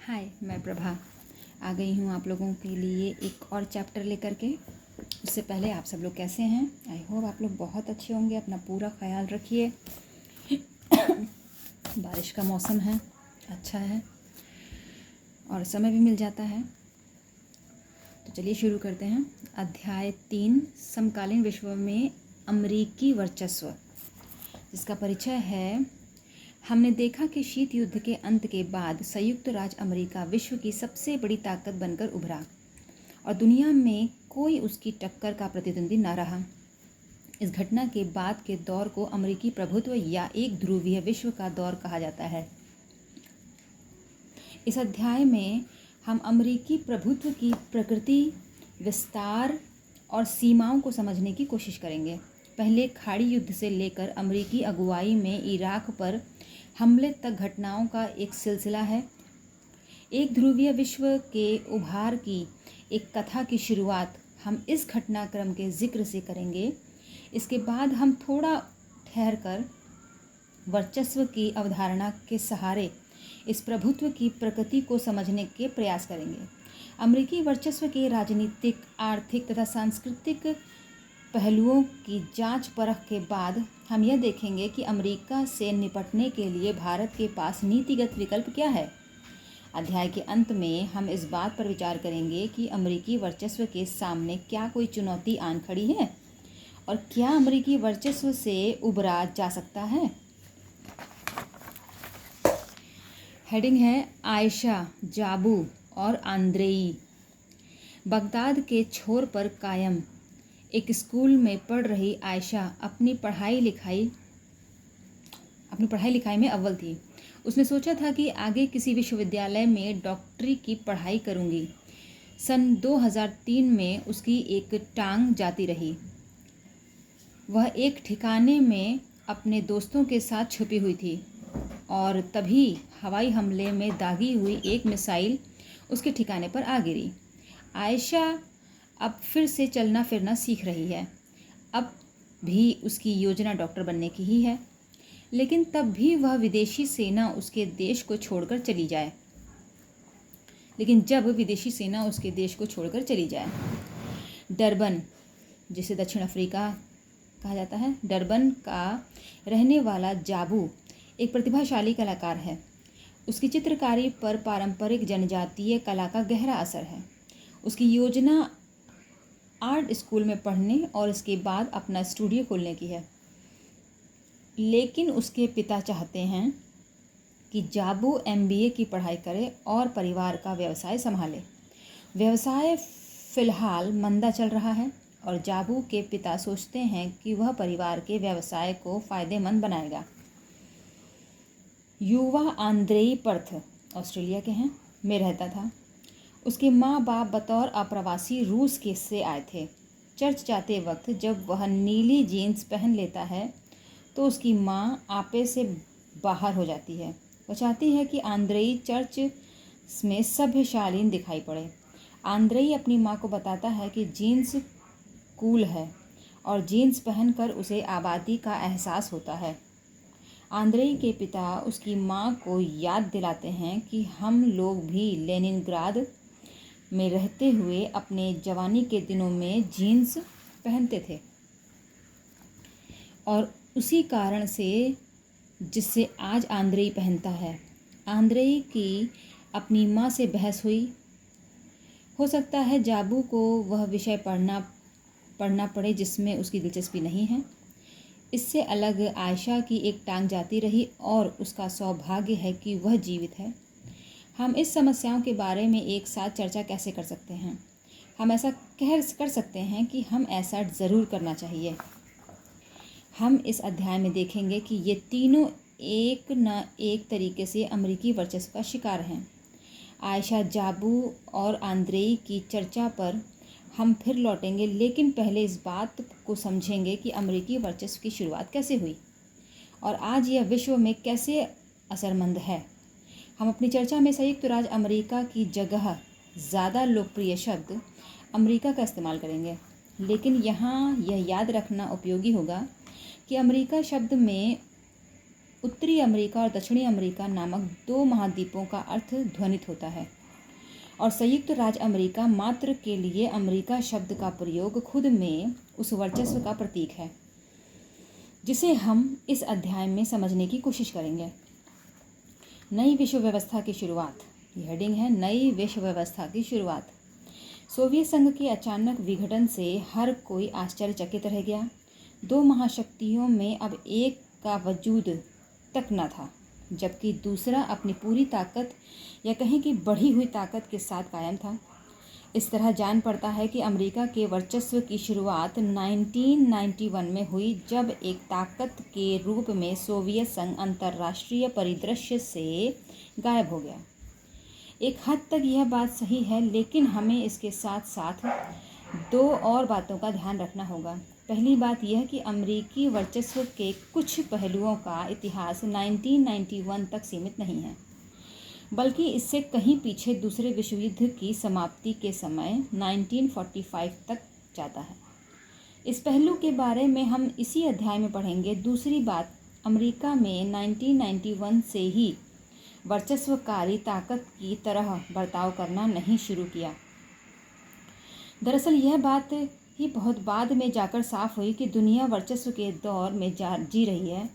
हाय, मैं प्रभा आ गई हूँ आप लोगों के लिए एक और चैप्टर लेकर के। उससे पहले आप सब लोग कैसे हैं? आई होप आप लोग बहुत अच्छे होंगे। अपना पूरा ख्याल रखिए। बारिश का मौसम है, अच्छा है और समय भी मिल जाता है। तो चलिए शुरू करते हैं। अध्याय 3, समकालीन विश्व में अमेरिकी वर्चस्व, जिसका परिचय है। हमने देखा कि शीत युद्ध के अंत के बाद संयुक्त राज्य अमेरिका विश्व की सबसे बड़ी ताकत बनकर उभरा और दुनिया में कोई उसकी टक्कर का प्रतिद्वंदी न रहा। इस घटना के बाद के दौर को अमेरिकी प्रभुत्व या एक ध्रुवीय विश्व का दौर कहा जाता है। इस अध्याय में हम अमेरिकी प्रभुत्व की प्रकृति, विस्तार और सीमाओं को समझने की कोशिश करेंगे। पहले खाड़ी युद्ध से लेकर अमेरिकी अगुवाई में इराक पर हमले तक घटनाओं का एक सिलसिला है। एक ध्रुवीय विश्व के उभार की एक कथा की शुरुआत हम इस घटनाक्रम के जिक्र से करेंगे। इसके बाद हम थोड़ा ठहरकर वर्चस्व की अवधारणा के सहारे इस प्रभुत्व की प्रकृति को समझने के प्रयास करेंगे। अमेरिकी वर्चस्व के राजनीतिक, आर्थिक तथा सांस्कृतिक पहलुओं की जांच परख के बाद हम यह देखेंगे कि अमेरिका से निपटने के लिए भारत के पास नीतिगत विकल्प क्या है। अध्याय के अंत में हम इस बात पर विचार करेंगे कि अमेरिकी वर्चस्व के सामने क्या कोई चुनौती आन खड़ी है और क्या अमेरिकी वर्चस्व से उबरा जा सकता है। हेडिंग है आयशा, जाबू और आंद्रेई। बगदाद के छोर पर कायम एक स्कूल में पढ़ रही आयशा अपनी पढ़ाई लिखाई में अव्वल थी। उसने सोचा था कि आगे किसी विश्वविद्यालय में डॉक्टरी की पढ़ाई करूंगी। सन 2003 में उसकी एक टांग जाती रही। वह एक ठिकाने में अपने दोस्तों के साथ छुपी हुई थी और तभी हवाई हमले में दागी हुई एक मिसाइल उसके ठिकाने पर आ गिरी। आयशा अब फिर से चलना फिरना सीख रही है। अब भी उसकी योजना डॉक्टर बनने की ही है, लेकिन तब भी वह विदेशी सेना उसके देश को छोड़कर चली जाए। डरबन, जिसे दक्षिण अफ्रीका कहा जाता है, डरबन का रहने वाला जाबू एक प्रतिभाशाली कलाकार है। उसकी चित्रकारी पर पारंपरिक जनजातीय कला का गहरा असर है। उसकी योजना आर्ट स्कूल में पढ़ने और इसके बाद अपना स्टूडियो खोलने की है, लेकिन उसके पिता चाहते हैं कि जाबू MBA की पढ़ाई करे और परिवार का व्यवसाय संभाले। व्यवसाय फिलहाल मंदा चल रहा है और जाबू के पिता सोचते हैं कि वह परिवार के व्यवसाय को फायदेमंद बनाएगा। युवा आंद्रेई पर्थ, ऑस्ट्रेलिया के हैं, में रहता था। उसके माँ बाप बतौर अप्रवासी रूस के से आए थे। चर्च जाते वक्त जब वह नीली जीन्स पहन लेता है तो उसकी माँ आपे से बाहर हो जाती है। वह चाहती है कि आंद्रेई चर्च में सभ्यशालीन दिखाई पड़े। आंद्रेई अपनी माँ को बताता है कि जीन्स कूल है और जीन्स पहनकर उसे आबादी का एहसास होता है। आंद्रेई के पिता उसकी माँ को याद दिलाते हैं कि हम लोग भी लेनिनग्राद में रहते हुए अपने जवानी के दिनों में जीन्स पहनते थे और उसी कारण से जिससे आज आंद्रेई पहनता है। आंद्रेई की अपनी माँ से बहस हुई। हो सकता है जाबू को वह विषय पढ़ना पड़े जिसमें उसकी दिलचस्पी नहीं है। इससे अलग आयशा की एक टांग जाती रही और उसका सौभाग्य है कि वह जीवित है। हम इस समस्याओं के बारे में एक साथ चर्चा कैसे कर सकते हैं? हम ऐसा कर सकते हैं कि हम ऐसा ज़रूर करना चाहिए। हम इस अध्याय में देखेंगे कि ये तीनों एक न एक तरीके से अमेरिकी वर्चस्व का शिकार हैं। आयशा, जाबू और आंद्रेई की चर्चा पर हम फिर लौटेंगे, लेकिन पहले इस बात को समझेंगे कि अमेरिकी वर्चस्व की शुरुआत कैसे हुई और आज यह विश्व में कैसे असरमंद है। हम अपनी चर्चा में संयुक्त राज्य अमेरिका की जगह ज़्यादा लोकप्रिय शब्द अमेरिका का इस्तेमाल करेंगे, लेकिन यहाँ यह याद रखना उपयोगी होगा कि अमेरिका शब्द में उत्तरी अमेरिका और दक्षिणी अमेरिका नामक 2 महाद्वीपों का अर्थ ध्वनित होता है और संयुक्त राज्य अमेरिका मात्र के लिए अमेरिका शब्द का प्रयोग खुद में उस वर्चस्व का प्रतीक है जिसे हम इस अध्याय में समझने की कोशिश करेंगे। नई विश्व व्यवस्था की शुरुआत, ये हेडिंग है नई विश्व व्यवस्था की शुरुआत। सोवियत संघ के अचानक विघटन से हर कोई आश्चर्यचकित रह गया। 2 महाशक्तियों में अब एक का वजूद तक न था, जबकि दूसरा अपनी पूरी ताकत या कहें कि बढ़ी हुई ताकत के साथ कायम था। इस तरह जान पड़ता है कि अमेरिका के वर्चस्व की शुरुआत 1991 में हुई, जब एक ताकत के रूप में सोवियत संघ अंतर्राष्ट्रीय परिदृश्य से गायब हो गया। एक हद तक यह बात सही है, लेकिन हमें इसके साथ साथ 2 और बातों का ध्यान रखना होगा। पहली बात यह कि अमेरिकी वर्चस्व के कुछ पहलुओं का इतिहास 1991 तक सीमित नहीं है, बल्कि इससे कहीं पीछे दूसरे विश्व युद्ध की समाप्ति के समय 1945 तक जाता है। इस पहलू के बारे में हम इसी अध्याय में पढ़ेंगे। दूसरी बात, अमेरिका में 1991 से ही वर्चस्वकारी ताकत की तरह बर्ताव करना नहीं शुरू किया। दरअसल यह बात ही बहुत बाद में जाकर साफ हुई कि दुनिया वर्चस्व के दौर में जी रही है।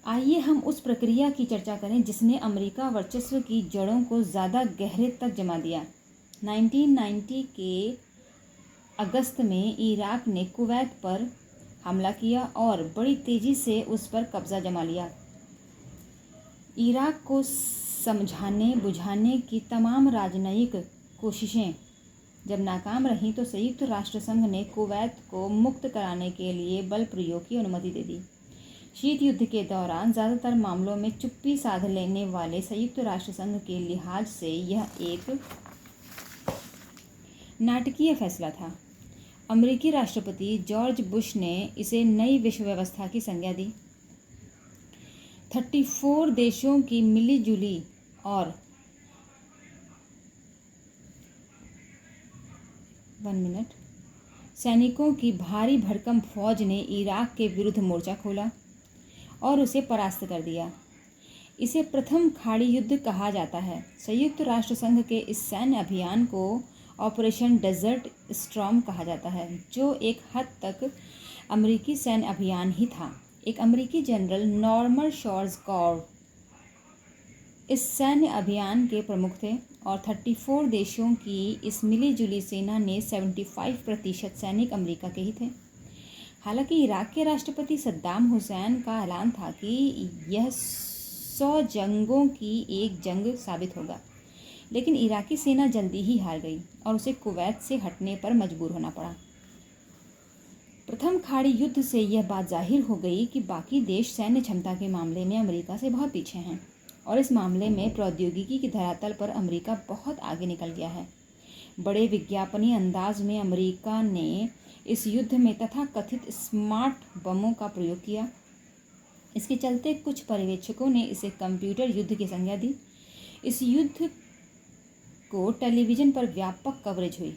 आइए हम उस प्रक्रिया की चर्चा करें जिसने अमेरिका वर्चस्व की जड़ों को ज़्यादा गहरे तक जमा दिया। 1990 के अगस्त में इराक ने कुवैत पर हमला किया और बड़ी तेज़ी से उस पर कब्ज़ा जमा लिया। इराक को समझाने बुझाने की तमाम राजनयिक कोशिशें जब नाकाम रहीं तो संयुक्त राष्ट्र संघ ने कुवैत को मुक्त कराने के लिए बल प्रयोग की अनुमति दे दी। शीत युद्ध के दौरान ज़्यादातर मामलों में चुप्पी साध लेने वाले संयुक्त राष्ट्र संघ के लिहाज से यह एक नाटकीय फैसला था। अमेरिकी राष्ट्रपति जॉर्ज बुश ने इसे नई विश्व व्यवस्था की संज्ञा दी। 34 देशों की मिलीजुली और 1 मिनट सैनिकों की भारी भरकम फौज ने इराक के विरुद्ध मोर्चा खोला और उसे परास्त कर दिया। इसे प्रथम खाड़ी युद्ध कहा जाता है। संयुक्त राष्ट्र संघ के इस सैन्य अभियान को ऑपरेशन डेजर्ट स्टॉर्म कहा जाता है, जो एक हद तक अमेरिकी सैन्य अभियान ही था। एक अमेरिकी जनरल नॉर्मन शॉर्ज़कॉर्व इस सैन्य अभियान के प्रमुख थे और 34 देशों की इस मिलीजुली सेना ने 75% सैनिक अमेरिका के ही थे। हालांकि इराक के राष्ट्रपति सद्दाम हुसैन का ऐलान था कि यह 100 जंगों की एक जंग साबित होगा, लेकिन इराकी सेना जल्दी ही हार गई और उसे कुवैत से हटने पर मजबूर होना पड़ा। प्रथम खाड़ी युद्ध से यह बात जाहिर हो गई कि बाकी देश सैन्य क्षमता के मामले में अमेरिका से बहुत पीछे हैं और इस मामले में प्रौद्योगिकी की धरातल पर अमेरिका बहुत आगे निकल गया है। बड़े विज्ञापनी अंदाज में अमेरिका ने इस युद्ध में तथाकथित स्मार्ट बमों का प्रयोग किया। इसके चलते कुछ पर्यवेक्षकों ने इसे कंप्यूटर युद्ध की संज्ञा दी। इस युद्ध को टेलीविज़न पर व्यापक कवरेज हुई।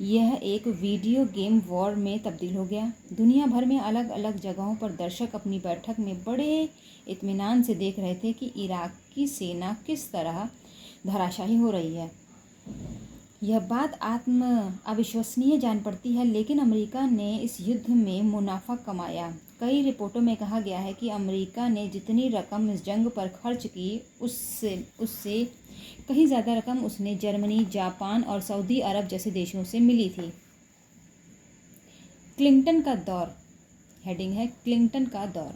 यह एक वीडियो गेम वॉर में तब्दील हो गया। दुनिया भर में अलग अलग जगहों पर दर्शक अपनी बैठक में बड़े इत्मीनान से देख रहे थे कि इराक की सेना किस तरह धराशायी हो रही है। यह बात अविश्वसनीय जान पड़ती है, लेकिन अमेरिका ने इस युद्ध में मुनाफा कमाया। कई रिपोर्टों में कहा गया है कि अमेरिका ने जितनी रकम इस जंग पर खर्च की उससे कहीं ज़्यादा रकम उसने जर्मनी, जापान और सऊदी अरब जैसे देशों से मिली थी। क्लिंटन का दौर, हेडिंग है क्लिंटन का दौर।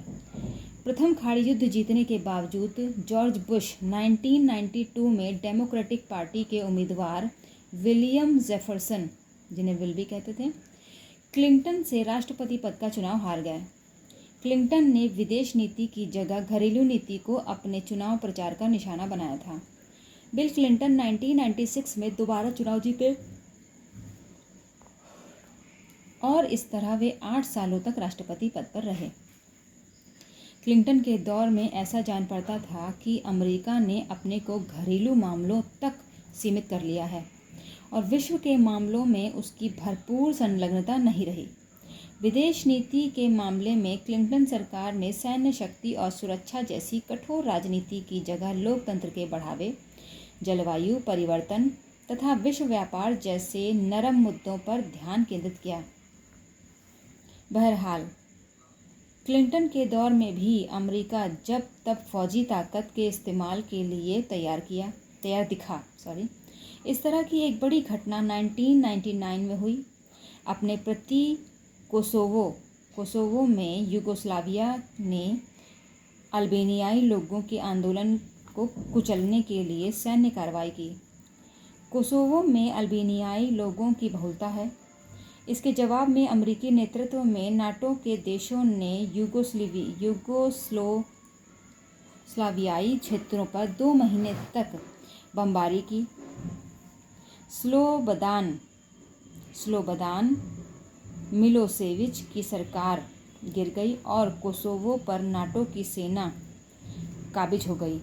प्रथम खाड़ी युद्ध जीतने के बावजूद जॉर्ज बुश 1992 में डेमोक्रेटिक पार्टी के उम्मीदवार विलियम जेफरसन, जिन्हें विल भी कहते थे, क्लिंटन से राष्ट्रपति पद का चुनाव हार गए। क्लिंटन ने विदेश नीति की जगह घरेलू नीति को अपने चुनाव प्रचार का निशाना बनाया था। बिल क्लिंटन 1996 में दोबारा चुनाव जीते और इस तरह वे 8 सालों तक राष्ट्रपति पद पर रहे। क्लिंटन के दौर में ऐसा जान पड़ता था कि अमेरिका ने अपने को घरेलू मामलों तक सीमित कर लिया है और विश्व के मामलों में उसकी भरपूर संलग्नता नहीं रही। विदेश नीति के मामले में क्लिंटन सरकार ने सैन्य शक्ति और सुरक्षा जैसी कठोर राजनीति की जगह लोकतंत्र के बढ़ावे, जलवायु परिवर्तन तथा विश्व व्यापार जैसे नरम मुद्दों पर ध्यान केंद्रित किया। बहरहाल, क्लिंटन के दौर में भी अमेरिका जब तब फौजी ताकत के इस्तेमाल के लिए तैयार दिखा। इस तरह की एक बड़ी घटना 1999 में हुई। अपने प्रति कोसोवो में यूगोस्लाविया ने अल्बेनियाई लोगों के आंदोलन को कुचलने के लिए सैन्य कार्रवाई की। कोसोवो में अल्बेनियाई लोगों की बहुलता है। इसके जवाब में अमेरिकी नेतृत्व में नाटो के देशों ने यूगोस्लावियाई क्षेत्रों पर 2 महीने तक बमबारी की। स्लोबदान मिलोसेविच की सरकार गिर गई और कोसोवो पर नाटो की सेना काबिज हो गई।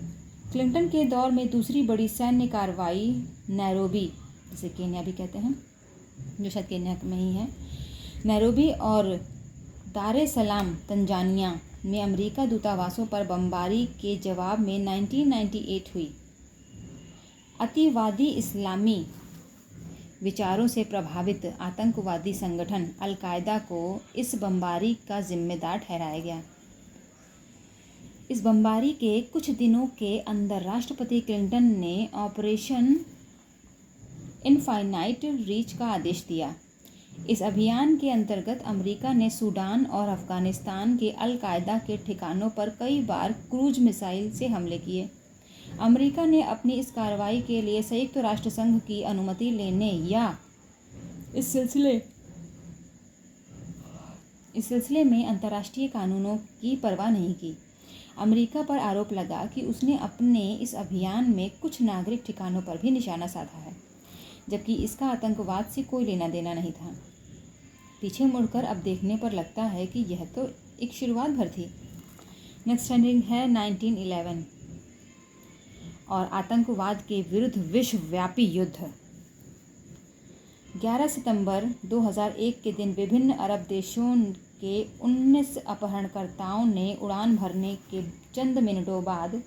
क्लिंटन के दौर में दूसरी बड़ी सैन्य कार्रवाई नैरोबी, जिसे केन्या भी कहते हैं, जो शायद केन्या में ही है, नैरोबी और दारे सलाम तंजानिया में अमेरिका दूतावासों पर बमबारी के जवाब में 1998 हुई। अतिवादी इस्लामी विचारों से प्रभावित आतंकवादी संगठन अल-कायदा को इस बमबारी का जिम्मेदार ठहराया गया। इस बमबारी के कुछ दिनों के अंदर राष्ट्रपति क्लिंटन ने ऑपरेशन इनफाइनाइट रीच का आदेश दिया। इस अभियान के अंतर्गत अमेरिका ने सूडान और अफगानिस्तान के अल-कायदा के ठिकानों पर कई बार क्रूज मिसाइल से हमले किए। अमेरिका ने अपनी इस कार्रवाई के लिए संयुक्त राष्ट्र संघ की अनुमति लेने या इस सिलसिले में अंतर्राष्ट्रीय कानूनों की परवाह नहीं की। अमेरिका पर आरोप लगा कि उसने अपने इस अभियान में कुछ नागरिक ठिकानों पर भी निशाना साधा है, जबकि इसका आतंकवाद से कोई लेना देना नहीं था। पीछे मुड़कर अब देखने पर लगता है कि यह तो एक शुरुआत भर थी। नेक्स्ट हेडिंग है 1911 और आतंकवाद के विरुद्ध विश्वव्यापी युद्ध। 11 सितंबर 2001 के दिन विभिन्न अरब देशों के 19 अपहरणकर्ताओं ने उड़ान भरने के चंद मिनटों बाद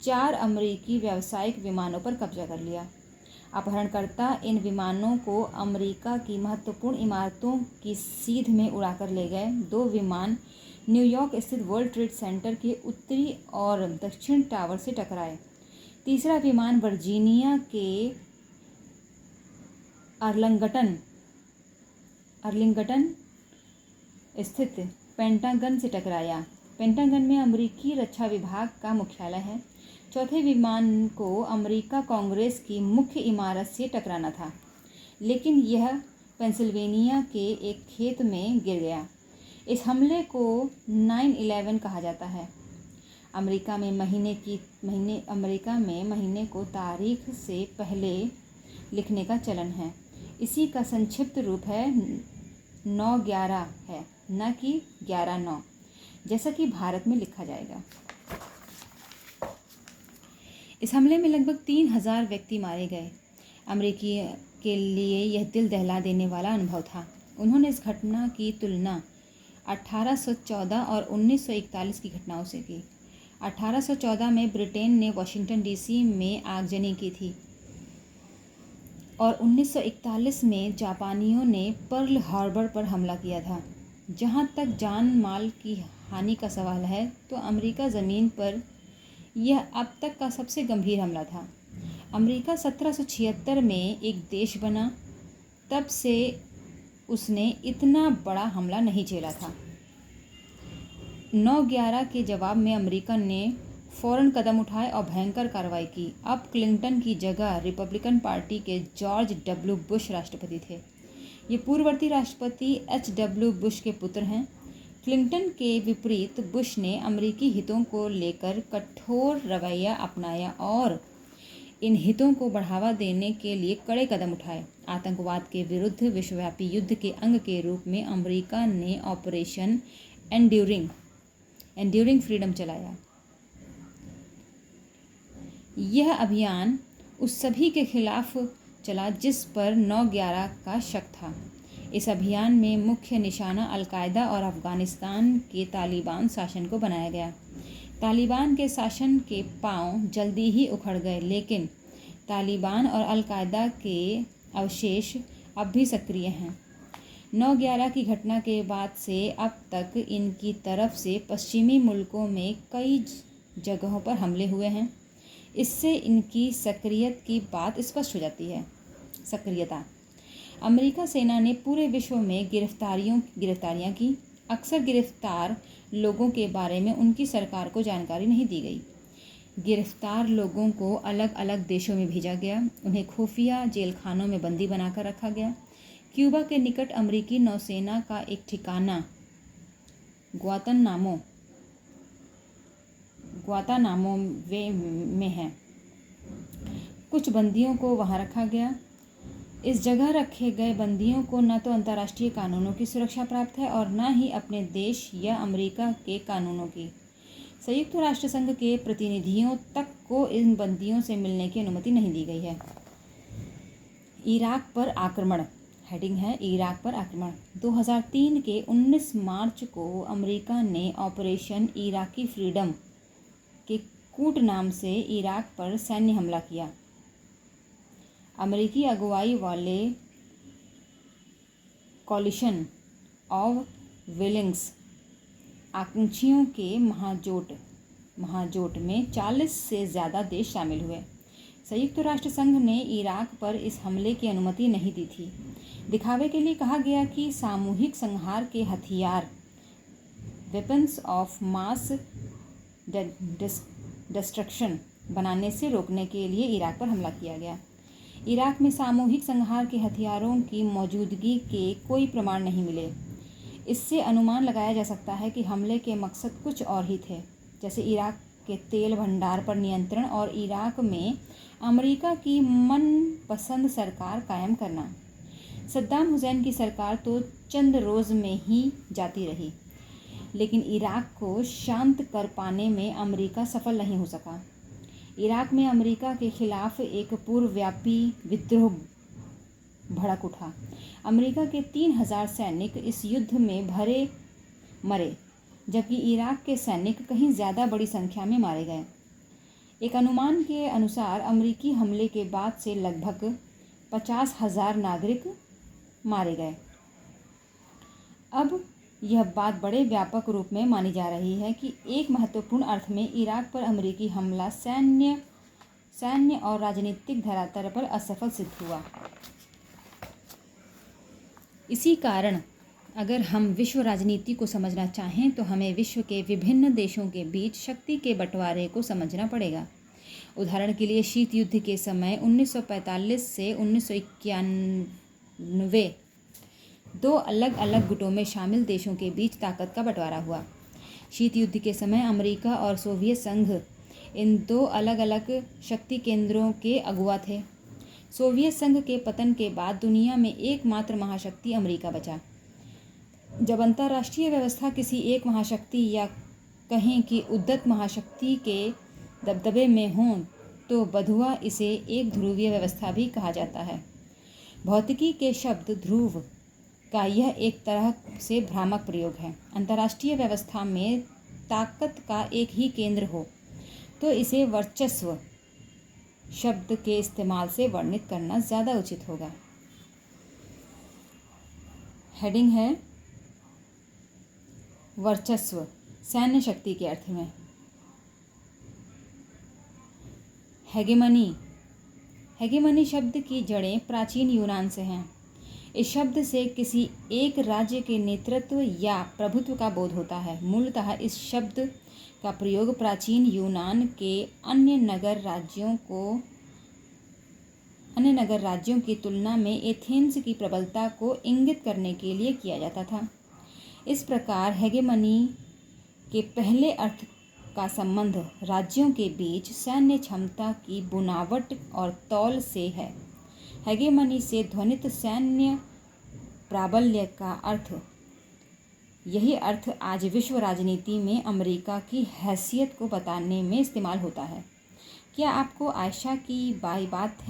4 अमेरिकी व्यावसायिक विमानों पर कब्जा कर लिया। अपहरणकर्ता इन विमानों को अमेरिका की महत्वपूर्ण इमारतों की सीध में उड़ाकर ले गए। 2 विमान न्यूयॉर्क स्थित वर्ल्ड ट्रेड सेंटर के उत्तरी और दक्षिण टावर से टकराए। तीसरा विमान वर्जीनिया के अर्लिंगटन स्थित पेंटागन से टकराया। पेंटागन में अमेरिकी रक्षा विभाग का मुख्यालय है। चौथे विमान को अमेरिका कांग्रेस की मुख्य इमारत से टकराना था, लेकिन यह पेंसिल्वेनिया के एक खेत में गिर गया। इस हमले को 9/11 कहा जाता है। अमेरिका में महीने को तारीख से पहले लिखने का चलन है। इसी का संक्षिप्त रूप है 9/11 है, न कि 11/9, जैसा कि भारत में लिखा जाएगा। इस हमले में लगभग 3000 व्यक्ति मारे गए। अमेरिकी के लिए यह दिल दहला देने वाला अनुभव था। उन्होंने इस घटना की तुलना 1814 और 1941 की घटनाओं से की। 1814 में ब्रिटेन ने वाशिंगटन डीसी में आगजनी की थी और 1941 में जापानियों ने पर्ल हार्बर पर हमला किया था। जहां तक जान माल की हानि का सवाल है, तो अमेरिका ज़मीन पर यह अब तक का सबसे गंभीर हमला था। अमेरिका 1776 में एक देश बना, तब से उसने इतना बड़ा हमला नहीं झेला था। 9/11 के जवाब में अमेरिका ने फौरन कदम उठाए और भयंकर कार्रवाई की। अब क्लिंटन की जगह रिपब्लिकन पार्टी के जॉर्ज डब्ल्यू बुश राष्ट्रपति थे। ये पूर्ववर्ती राष्ट्रपति HW बुश के पुत्र हैं। क्लिंटन के विपरीत बुश ने अमेरिकी हितों को लेकर कठोर रवैया अपनाया और इन हितों को बढ़ावा देने के लिए कड़े कदम उठाए। आतंकवाद के विरुद्ध विश्वव्यापी युद्ध के अंग के रूप में अमेरिका ने ऑपरेशन एंड्यूरिंग फ्रीडम चलाया। यह अभियान उस सभी के खिलाफ चला जिस पर 9/11 का शक था। इस अभियान में मुख्य निशाना अलकायदा और अफ़गानिस्तान के तालिबान शासन को बनाया गया। तालिबान के शासन के पांव जल्दी ही उखड़ गए, लेकिन तालिबान और अलकायदा के अवशेष अब भी सक्रिय हैं। 9/11 की घटना के बाद से अब तक इनकी तरफ से पश्चिमी मुल्कों में कई जगहों पर हमले हुए हैं। इससे इनकी सक्रियता की बात स्पष्ट हो जाती है। सक्रियता। अमेरिका सेना ने पूरे विश्व में गिरफ्तारियां की। अक्सर गिरफ्तार लोगों के बारे में उनकी सरकार को जानकारी नहीं दी गई। गिरफ्तार लोगों को अलग अलग देशों में भेजा गया। उन्हें खुफिया जेल खानों में बंदी बनाकर रखा गया। क्यूबा के निकट अमेरिकी नौसेना का एक ठिकाना ग्वातानामो में है। कुछ बंदियों को वहां रखा गया। इस जगह रखे गए बंदियों को न तो अंतर्राष्ट्रीय कानूनों की सुरक्षा प्राप्त है और न ही अपने देश या अमेरिका के कानूनों की। संयुक्त राष्ट्र संघ के प्रतिनिधियों तक को इन बंदियों से मिलने की अनुमति नहीं दी गई है। इराक पर आक्रमण। हेडिंग है इराक पर आक्रमण। 2003 के 19 मार्च को अमेरिका ने ऑपरेशन इराकी फ्रीडम के कूट नाम से इराक पर सैन्य हमला किया। अमेरिकी अगुवाई वाले कॉलिशन ऑफ विलिंग्स आकांक्षियों के महाजोट में 40 से ज़्यादा देश शामिल हुए। संयुक्त राष्ट्र संघ ने इराक पर इस हमले की अनुमति नहीं दी थी। दिखावे के लिए कहा गया कि सामूहिक संहार के हथियार वेपन्स ऑफ मास डिस्ट्रक्शन बनाने से रोकने के लिए इराक पर हमला किया गया। इराक में सामूहिक संहार के हथियारों की मौजूदगी के कोई प्रमाण नहीं मिले। इससे अनुमान लगाया जा सकता है कि हमले के मकसद कुछ और ही थे, जैसे इराक के तेल भंडार पर नियंत्रण और इराक में अमेरिका की मनपसंद सरकार कायम करना। सद्दाम हुसैन की सरकार तो चंद रोज़ में ही जाती रही, लेकिन इराक को शांत कर पाने में अमेरिका सफल नहीं हो सका। इराक में अमेरिका के खिलाफ एक पूर्वव्यापी विद्रोह भड़क उठा। अमेरिका के 3000 सैनिक इस युद्ध में मरे, जबकि इराक के सैनिक कहीं ज़्यादा बड़ी संख्या में मारे गए। एक अनुमान के अनुसार अमेरिकी हमले के बाद से लगभग 50,000 नागरिक मारे गए। अब यह बात बड़े व्यापक रूप में मानी जा रही है कि एक महत्वपूर्ण अर्थ में इराक पर अमेरिकी हमला सैन्य और राजनीतिक धरातल पर असफल सिद्ध हुआ। इसी कारण अगर हम विश्व राजनीति को समझना चाहें तो हमें विश्व के विभिन्न देशों के बीच शक्ति के बंटवारे को समझना पड़ेगा। उदाहरण के लिए शीत युद्ध के समय 1945 से 1991 दो अलग अलग गुटों में शामिल देशों के बीच ताकत का बंटवारा हुआ। शीत युद्ध के समय अमेरिका और सोवियत संघ इन दो अलग अलग शक्ति केंद्रों के अगुवा थे। सोवियत संघ के पतन के बाद दुनिया में एकमात्र महाशक्ति अमेरिका बचा। जब अंतर्राष्ट्रीय व्यवस्था किसी एक महाशक्ति या कहें कि उद्धत महाशक्ति के दबदबे में हों तो बधुआ इसे एक ध्रुवीय व्यवस्था भी कहा जाता है। भौतिकी के शब्द ध्रुव का यह एक तरह से भ्रामक प्रयोग है। अंतर्राष्ट्रीय व्यवस्था में ताकत का एक ही केंद्र हो तो इसे वर्चस्व शब्द के इस्तेमाल से वर्णित करना ज़्यादा उचित होगा। हेडिंग है वर्चस्व सैन्य शक्ति के अर्थ में। हेगेमनी शब्द की जड़ें प्राचीन यूनान से हैं। इस शब्द से किसी एक राज्य के नेतृत्व या प्रभुत्व का बोध होता है। मूलतः इस शब्द का प्रयोग प्राचीन यूनान के अन्य नगर राज्यों की तुलना में एथेंस की प्रबलता को इंगित करने के लिए किया जाता था। इस प्रकार हेगेमनी के पहले अर्थ का संबंध राज्यों के बीच सैन्य क्षमता की बुनावट और तौल से है। हेगेमनी से ध्वनित सैन्य प्राबल्य का अर्थ, यही अर्थ आज विश्व राजनीति में अमेरिका की हैसियत को बताने में इस्तेमाल होता है। क्या आपको आयशा की बात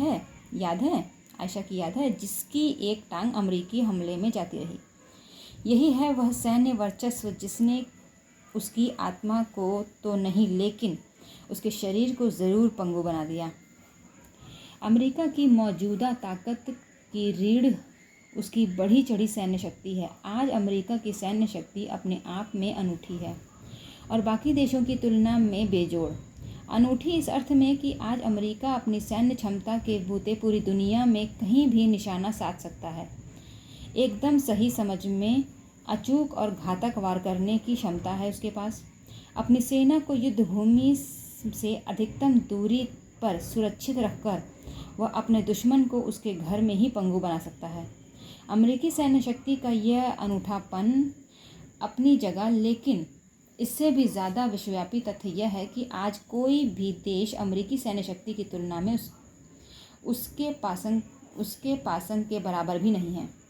याद है? आयशा की याद है, जिसकी एक टांग अमेरिकी हमले में जाती रही। यही है वह सैन्य वर्चस्व जिसने उसकी आत्मा को तो नहीं लेकिन उसके शरीर को ज़रूर पंगु बना दिया। अमेरिका की मौजूदा ताकत की रीढ़ उसकी बढ़ी चढ़ी सैन्य शक्ति है। आज अमेरिका की सैन्य शक्ति अपने आप में अनूठी है और बाकी देशों की तुलना में बेजोड़। अनूठी इस अर्थ में कि आज अमेरिका अपनी सैन्य क्षमता के बूते पूरी दुनिया में कहीं भी निशाना साध सकता है। एकदम सही समझ में अचूक और घातक वार करने की क्षमता है उसके पास। अपनी सेना को युद्ध भूमि से अधिकतम दूरी पर सुरक्षित रखकर वह अपने दुश्मन को उसके घर में ही पंगु बना सकता है। अमेरिकी सैन्य शक्ति का यह अनूठापन अपनी जगह, लेकिन इससे भी ज़्यादा विश्वव्यापी तथ्य यह है कि आज कोई भी देश अमेरिकी सैन्य शक्ति की तुलना में उसके पासन के बराबर भी नहीं है।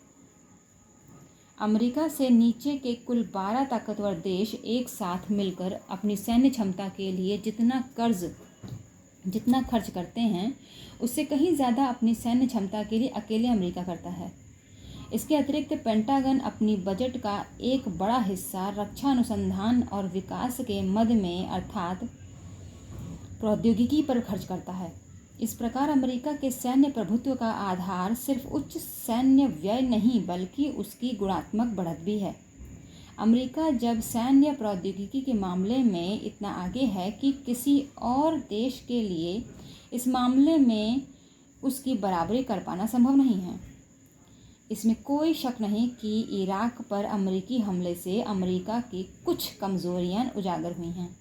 अमेरिका से नीचे के कुल 12 ताकतवर देश एक साथ मिलकर अपनी सैन्य क्षमता के लिए जितना खर्च करते हैं उससे कहीं ज़्यादा अपनी सैन्य क्षमता के लिए अकेले अमेरिका करता है। इसके अतिरिक्त पेंटागन अपनी बजट का एक बड़ा हिस्सा रक्षा अनुसंधान और विकास के मद में अर्थात प्रौद्योगिकी पर खर्च करता है। इस प्रकार अमेरिका के सैन्य प्रभुत्व का आधार सिर्फ उच्च सैन्य व्यय नहीं बल्कि उसकी गुणात्मक बढ़त भी है। अमेरिका जब सैन्य प्रौद्योगिकी के मामले में इतना आगे है कि किसी और देश के लिए इस मामले में उसकी बराबरी कर पाना संभव नहीं है। इसमें कोई शक नहीं कि इराक पर अमेरिकी हमले से अमेरिका की कुछ कमज़ोरियां उजागर हुई हैं।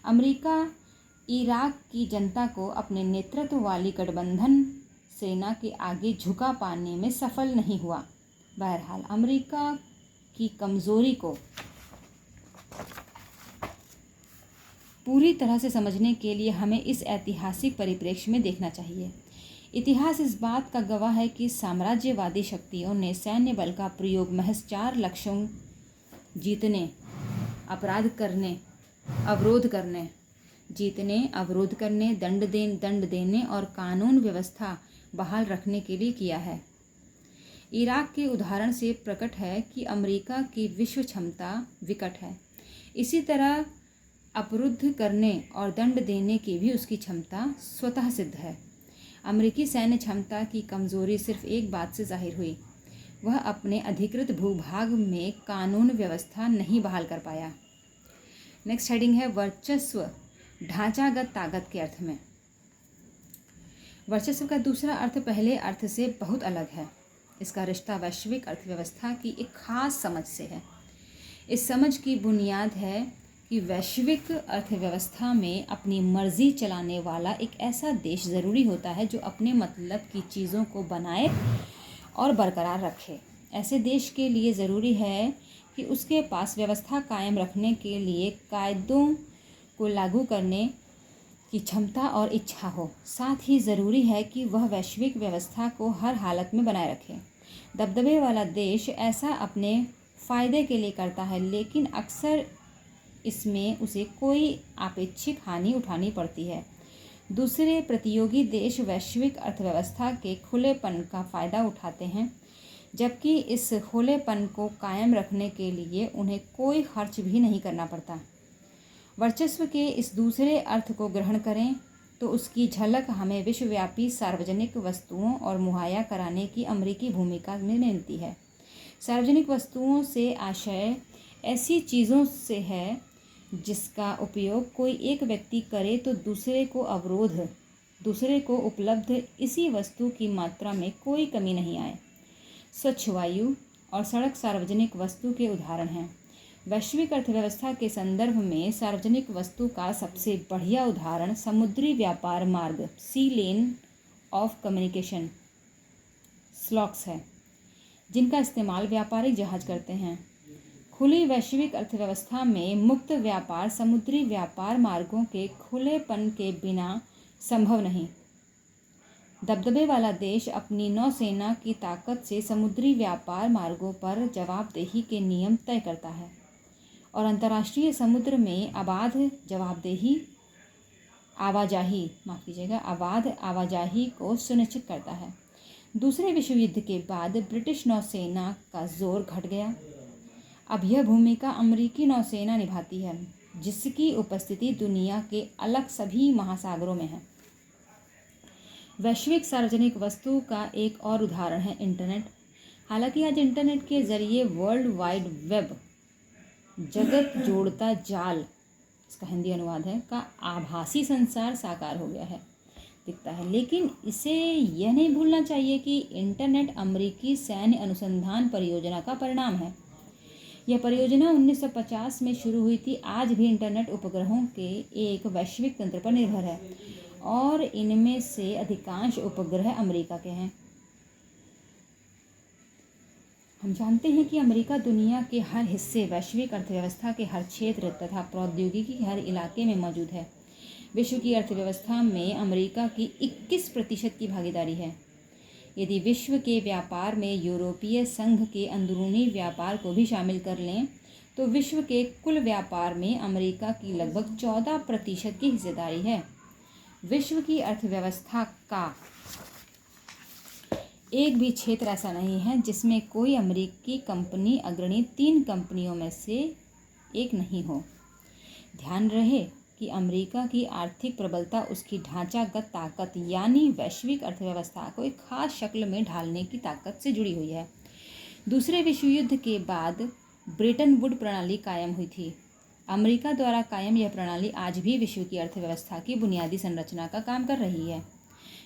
अमेरिका इराक की जनता को अपने नेतृत्व वाली गठबंधन सेना के आगे झुका पाने में सफल नहीं हुआ। बहरहाल अमेरिका की कमज़ोरी को पूरी तरह से समझने के लिए हमें इस ऐतिहासिक परिप्रेक्ष्य में देखना चाहिए। इतिहास इस बात का गवाह है कि साम्राज्यवादी शक्तियों ने सैन्य बल का प्रयोग महज 4 लक्ष्यों जीतने, अवरोध करने, दंड देने और कानून व्यवस्था बहाल रखने के लिए किया है। इराक के उदाहरण से प्रकट है कि अमेरिका की विश्व क्षमता विकट है। इसी तरह अवरुद्ध करने और दंड देने की भी उसकी क्षमता स्वतः सिद्ध है। अमेरिकी सैन्य क्षमता की कमज़ोरी सिर्फ एक बात से जाहिर हुई, वह अपने अधिकृत भूभाग में कानून व्यवस्था नहीं बहाल कर पाया। नेक्स्ट हेडिंग है वर्चस्व ढांचागत ताकत के अर्थ में। वर्चस्व का दूसरा अर्थ पहले अर्थ से बहुत अलग है। इसका रिश्ता वैश्विक अर्थव्यवस्था की एक खास समझ से है। इस समझ की बुनियाद है कि वैश्विक अर्थव्यवस्था में अपनी मर्जी चलाने वाला एक ऐसा देश ज़रूरी होता है जो अपने मतलब की चीज़ों को बनाए और बरकरार रखे। ऐसे देश के लिए ज़रूरी है कि उसके पास व्यवस्था कायम रखने के लिए कायदों को लागू करने की क्षमता और इच्छा हो। साथ ही ज़रूरी है कि वह वैश्विक व्यवस्था को हर हालत में बनाए रखे। दबदबे वाला देश ऐसा अपने फ़ायदे के लिए करता है, लेकिन अक्सर इसमें उसे कोई आपेक्षिक हानि उठानी पड़ती है। दूसरे प्रतियोगी देश वैश्विक अर्थव्यवस्था के खुलेपन का फ़ायदा उठाते हैं, जबकि इस खुलेपन को कायम रखने के लिए उन्हें कोई खर्च भी नहीं करना पड़ता। वर्चस्व के इस दूसरे अर्थ को ग्रहण करें तो उसकी झलक हमें विश्वव्यापी सार्वजनिक वस्तुओं और मुहैया कराने की अमेरिकी भूमिका में मिलती है। सार्वजनिक वस्तुओं से आशय ऐसी चीज़ों से है जिसका उपयोग कोई एक व्यक्ति करे तो दूसरे को उपलब्ध इसी वस्तु की मात्रा में कोई कमी नहीं आए। स्वच्छ वायु और सड़क सार्वजनिक वस्तु के उदाहरण हैं। वैश्विक अर्थव्यवस्था के संदर्भ में सार्वजनिक वस्तु का सबसे बढ़िया उदाहरण समुद्री व्यापार मार्ग सी लेन ऑफ कम्युनिकेशन स्लॉक्स है, जिनका इस्तेमाल व्यापारिक जहाज करते हैं। खुली वैश्विक अर्थव्यवस्था में मुक्त व्यापार समुद्री व्यापार मार्गों के खुलेपन के बिना संभव नहीं। दबदबे वाला देश अपनी नौसेना की ताकत से समुद्री व्यापार मार्गों पर जवाबदेही के नियम तय करता है और अंतर्राष्ट्रीय समुद्र में अबाध आवाजाही को सुनिश्चित करता है। दूसरे विश्व युद्ध के बाद ब्रिटिश नौसेना का जोर घट गया। अब यह भूमिका अमेरिकी नौसेना निभाती है, जिसकी उपस्थिति दुनिया के अलग सभी महासागरों में है। वैश्विक सार्वजनिक वस्तु का एक और उदाहरण है इंटरनेट। हालांकि आज इंटरनेट के जरिए वर्ल्ड वाइड वेब, जगत जोड़ता जाल, इसका हिंदी अनुवाद है, का आभासी संसार साकार हो गया है, दिखता है। लेकिन इसे यह नहीं भूलना चाहिए कि इंटरनेट अमेरिकी सैन्य अनुसंधान परियोजना का परिणाम है। यह परियोजना 1950 में शुरू हुई थी। आज भी इंटरनेट उपग्रहों के एक वैश्विक तंत्र पर निर्भर है और इनमें से अधिकांश उपग्रह अमेरिका के हैं। हम जानते हैं कि अमेरिका दुनिया के हर हिस्से, वैश्विक अर्थव्यवस्था के हर क्षेत्र तथा प्रौद्योगिकी के हर इलाके में मौजूद है। विश्व की अर्थव्यवस्था में अमेरिका की 21% की भागीदारी है। यदि विश्व के व्यापार में यूरोपीय संघ के अंदरूनी व्यापार को भी शामिल कर लें तो विश्व के कुल व्यापार में अमेरिका की लगभग 14% की हिस्सेदारी है। विश्व की अर्थव्यवस्था का एक भी क्षेत्र ऐसा नहीं है जिसमें कोई अमेरिकी कंपनी अग्रणी 3 कंपनियों में से एक नहीं हो। ध्यान रहे कि अमेरिका की आर्थिक प्रबलता उसकी ढांचागत ताकत यानी वैश्विक अर्थव्यवस्था को एक खास शक्ल में ढालने की ताकत से जुड़ी हुई है। दूसरे विश्व युद्ध के बाद ब्रेटन वुड प्रणाली कायम हुई थी। अमेरिका द्वारा कायम यह प्रणाली आज भी विश्व की अर्थव्यवस्था की बुनियादी संरचना का काम कर रही है।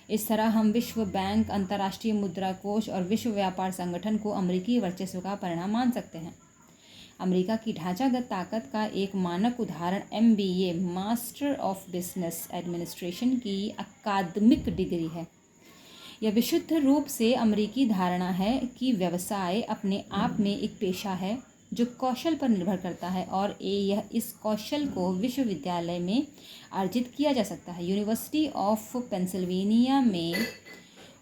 इस तरह हम विश्व बैंक, अंतर्राष्ट्रीय मुद्रा कोष और विश्व व्यापार संगठन को अमेरिकी वर्चस्व का परिणाम मान सकते हैं। अमेरिका की ढांचागत ताकत का एक मानक उदाहरण MBA, master of business administration की अकादमिक डिग्री है। यह विशुद्ध रूप से अमेरिकी धारणा है कि व्यवसाय अपने आप में एक पेशा है जो कौशल पर निर्भर करता है और यह इस कौशल को विश्वविद्यालय में अर्जित किया जा सकता है। यूनिवर्सिटी ऑफ पेंसिल्वेनिया में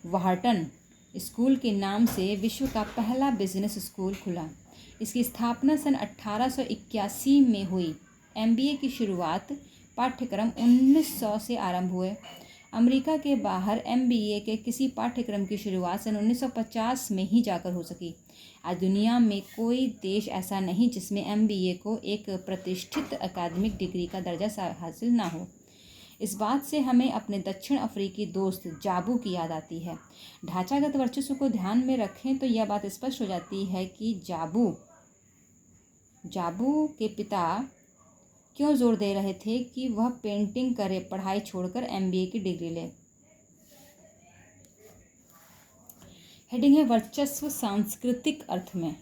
व्हार्टन स्कूल के नाम से विश्व का पहला बिजनेस स्कूल खुला। इसकी स्थापना सन 1881 में हुई। MBA की शुरुआत पाठ्यक्रम 1900 से आरंभ हुए। अमेरिका के बाहर MBA के किसी पाठ्यक्रम की शुरुआत सन 1950 में ही जाकर हो सकी। आज दुनिया में कोई देश ऐसा नहीं जिसमें MBA को एक प्रतिष्ठित अकादमिक डिग्री का दर्जा हासिल ना हो। इस बात से हमें अपने दक्षिण अफ्रीकी दोस्त जाबू की याद आती है। ढांचागत वर्चस्व को ध्यान में रखें तो यह बात स्पष्ट हो जाती है कि जाबू के पिता क्यों जोर दे रहे थे कि वह पेंटिंग करे, पढ़ाई छोड़कर MBA की डिग्री ले। हेडिंग है वर्चस्व सांस्कृतिक अर्थ में।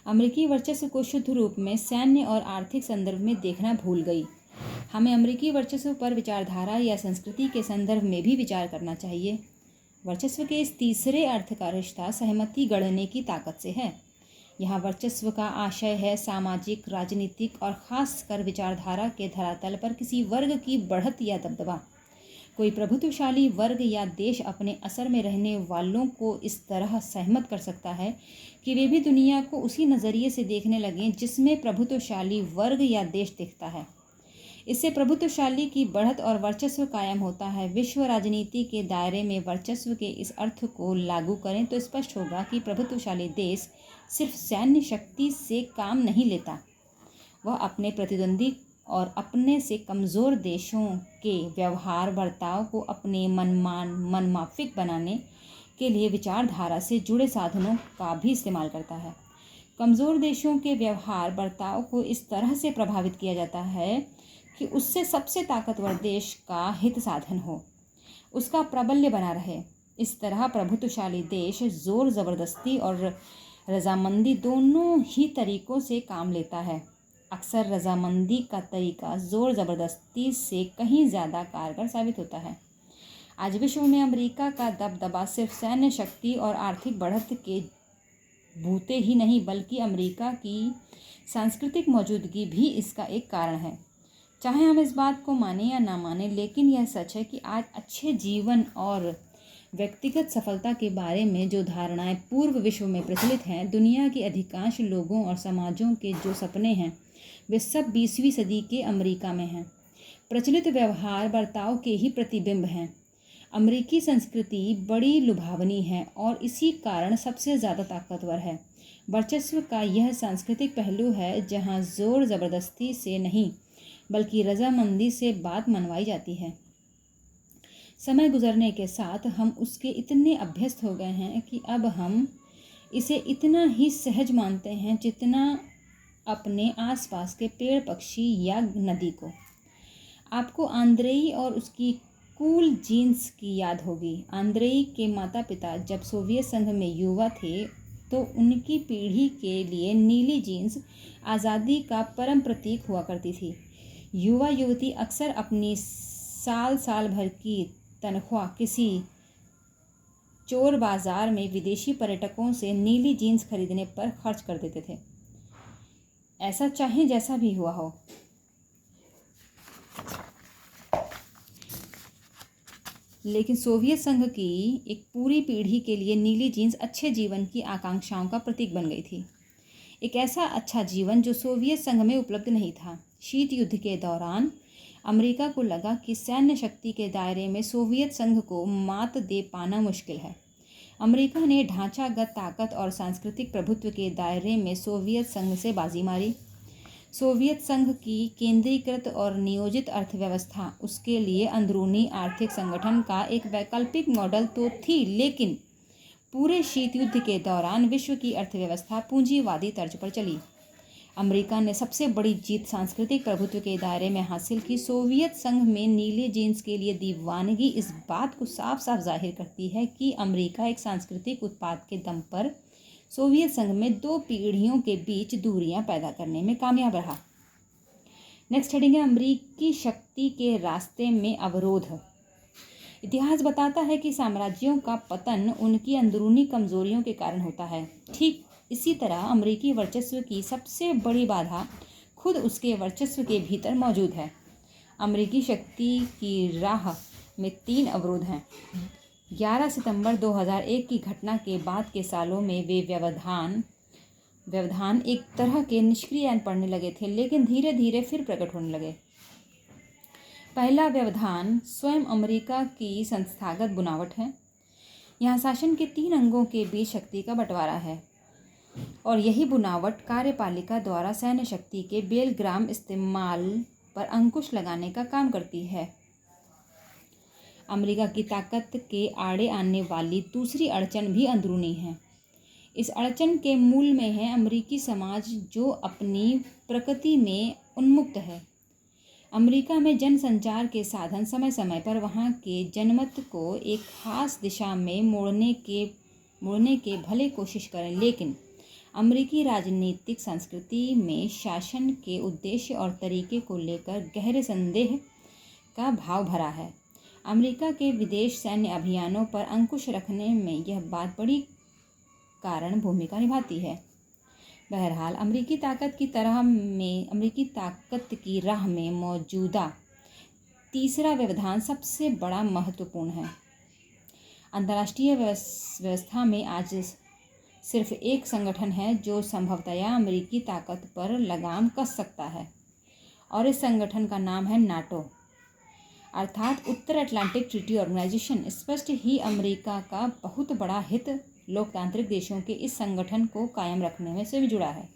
अमेरिकी वर्चस्व को शुद्ध रूप में सैन्य और आर्थिक संदर्भ में देखना भूल गई। हमें अमेरिकी वर्चस्व पर विचारधारा या संस्कृति के संदर्भ में भी विचार करना चाहिए। वर्चस्व के इस तीसरे अर्थ का रिश्ता सहमति गढ़ने की ताकत से है। यहाँ वर्चस्व का आशय है सामाजिक, राजनीतिक और खासकर विचारधारा के धरातल पर किसी वर्ग की बढ़त या दबदबा। कोई प्रभुत्वशाली वर्ग या देश अपने असर में रहने वालों को इस तरह सहमत कर सकता है कि वे भी दुनिया को उसी नज़रिए से देखने लगें जिसमें प्रभुत्वशाली वर्ग या देश दिखता है। इससे प्रभुत्वशाली की बढ़त और वर्चस्व कायम होता है। विश्व राजनीति के दायरे में वर्चस्व के इस अर्थ को लागू करें तो स्पष्ट होगा कि प्रभुत्वशाली देश सिर्फ सैन्य शक्ति से काम नहीं लेता, वह अपने प्रतिद्वंदी और अपने से कमज़ोर देशों के व्यवहार बर्ताव को अपने मनमाफिक बनाने के लिए विचारधारा से जुड़े साधनों का भी इस्तेमाल करता है। कमज़ोर देशों के व्यवहार बर्ताव को इस तरह से प्रभावित किया जाता है कि उससे सबसे ताकतवर देश का हित साधन हो, उसका प्राबल्य बना रहे। इस तरह प्रभुत्वशाली देश जोर ज़बरदस्ती और रजामंदी दोनों ही तरीक़ों से काम लेता है। अक्सर रजामंदी का तरीका जोर ज़बरदस्ती से कहीं ज़्यादा कारगर साबित होता है। आज विश्व में अमेरिका का दबदबा सिर्फ सैन्य शक्ति और आर्थिक बढ़त के बूते ही नहीं बल्कि अमेरिका की सांस्कृतिक मौजूदगी भी इसका एक कारण है। चाहे हम इस बात को माने या ना माने, लेकिन यह सच है कि आज अच्छे जीवन और व्यक्तिगत सफलता के बारे में जो धारणाएं पूर्व विश्व में प्रचलित हैं, दुनिया के अधिकांश लोगों और समाजों के जो सपने हैं, वे सब 20वीं सदी के अमेरिका में हैं। प्रचलित व्यवहार बर्ताव के ही प्रतिबिंब हैं। अमेरिकी संस्कृति बड़ी लुभावनी है और इसी कारण सबसे ज़्यादा ताकतवर है। वर्चस्व का यह सांस्कृतिक पहलू है जहाँ ज़ोर ज़बरदस्ती से नहीं बल्कि रजामंदी से बात मनवाई जाती है। समय गुजरने के साथ हम उसके इतने अभ्यस्त हो गए हैं कि अब हम इसे इतना ही सहज मानते हैं जितना अपने आसपास के पेड़, पक्षी या नदी को। आपको आंद्रेई और उसकी कूल जीन्स की याद होगी। आंद्रेई के माता पिता जब सोवियत संघ में युवा थे तो उनकी पीढ़ी के लिए नीली जीन्स आज़ादी का परम प्रतीक हुआ करती थी। युवा युवती अक्सर अपनी साल भर की तनख्वाह किसी चोर बाजार में विदेशी पर्यटकों से नीली जीन्स खरीदने पर खर्च कर देते थे। ऐसा चाहे जैसा भी हुआ हो, लेकिन सोवियत संघ की एक पूरी पीढ़ी के लिए नीली जीन्स अच्छे जीवन की आकांक्षाओं का प्रतीक बन गई थी। एक ऐसा अच्छा जीवन जो सोवियत संघ में उपलब्ध नहीं था। शीत युद्ध के दौरान अमेरिका को लगा कि सैन्य शक्ति के दायरे में सोवियत संघ को मात दे पाना मुश्किल है। अमेरिका ने ढांचागत ताकत और सांस्कृतिक प्रभुत्व के दायरे में सोवियत संघ से बाजी मारी। सोवियत संघ की केंद्रीकृत और नियोजित अर्थव्यवस्था उसके लिए अंदरूनी आर्थिक संगठन का एक वैकल्पिक मॉडल तो थी, लेकिन पूरे शीत युद्ध के दौरान विश्व की अर्थव्यवस्था पूंजीवादी तर्ज पर चली। अमेरिका ने सबसे बड़ी जीत सांस्कृतिक प्रभुत्व के दायरे में हासिल की। सोवियत संघ में नीले जीन्स के लिए दीवानगी इस बात को साफ साफ जाहिर करती है कि अमेरिका एक सांस्कृतिक उत्पाद के दम पर सोवियत संघ में 2 पीढ़ियों के बीच दूरियां पैदा करने में कामयाब रहा। नेक्स्ट हेडिंग है अमेरिकी शक्ति के रास्ते में अवरोध। इतिहास बताता है कि साम्राज्यों का पतन उनकी अंदरूनी कमजोरियों के कारण होता है। ठीक इसी तरह अमेरिकी वर्चस्व की सबसे बड़ी बाधा खुद उसके वर्चस्व के भीतर मौजूद है। अमेरिकी शक्ति की राह में 3 अवरोध हैं। 11 सितंबर 2001 की घटना के बाद के सालों में वे व्यवधान एक तरह के निष्क्रिय पड़ने लगे थे, लेकिन धीरे धीरे फिर प्रकट होने लगे। पहला व्यवधान स्वयं अमेरिका की संस्थागत बुनावट है। यहाँ शासन के 3 अंगों के बीच शक्ति का बंटवारा है और यही बुनावट कार्यपालिका द्वारा सैन्य शक्ति के बेलग्राम इस्तेमाल पर अंकुश लगाने का काम करती है। अमेरिका की ताकत के आड़े आने वाली दूसरी अड़चन भी अंदरूनी है। इस अड़चन के मूल में है अमेरिकी समाज जो अपनी प्रकृति में उन्मुक्त है। अमेरिका में जनसंचार के साधन समय समय पर वहाँ के जनमत को एक खास दिशा में मोड़ने के भले कोशिश करें, लेकिन अमेरिकी राजनीतिक संस्कृति में शासन के उद्देश्य और तरीके को लेकर गहरे संदेह का भाव भरा है। अमेरिका के विदेश सैन्य अभियानों पर अंकुश रखने में यह बात बड़ी कारण भूमिका निभाती है। बहरहाल अमेरिकी ताकत की राह में मौजूदा तीसरा व्यवधान सबसे बड़ा महत्वपूर्ण है। अंतर्राष्ट्रीय व्यवस्था में आज सिर्फ एक संगठन है जो संभवतया अमेरिकी ताकत पर लगाम कस सकता है और इस संगठन का नाम है नाटो, अर्थात उत्तर अटलांटिक ट्रीटी ऑर्गेनाइजेशन। स्पष्ट ही अमेरिका का बहुत बड़ा हित लोकतांत्रिक देशों के इस संगठन को कायम रखने में से भी जुड़ा है,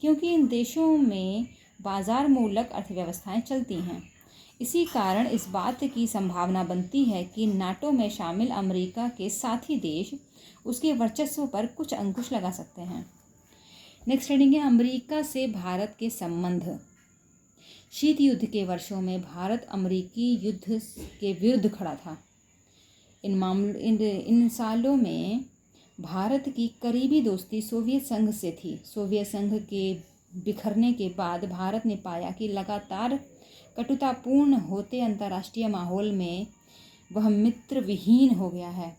क्योंकि इन देशों में बाजार मूलक अर्थव्यवस्थाएं चलती हैं। इसी कारण इस बात की संभावना बनती है कि नाटो में शामिल अमेरिका के साथी देश उसके वर्चस्व पर कुछ अंकुश लगा सकते हैं। नेक्स्ट हेडिंग है अमेरिका से भारत के संबंध। शीत युद्ध के वर्षों में भारत अमेरिकी युद्ध के विरुद्ध खड़ा था। इन सालों में भारत की करीबी दोस्ती सोवियत संघ से थी। सोवियत संघ के बिखरने के बाद भारत ने पाया कि लगातार कटुतापूर्ण होते अंतर्राष्ट्रीय माहौल में वह मित्र विहीन हो गया है।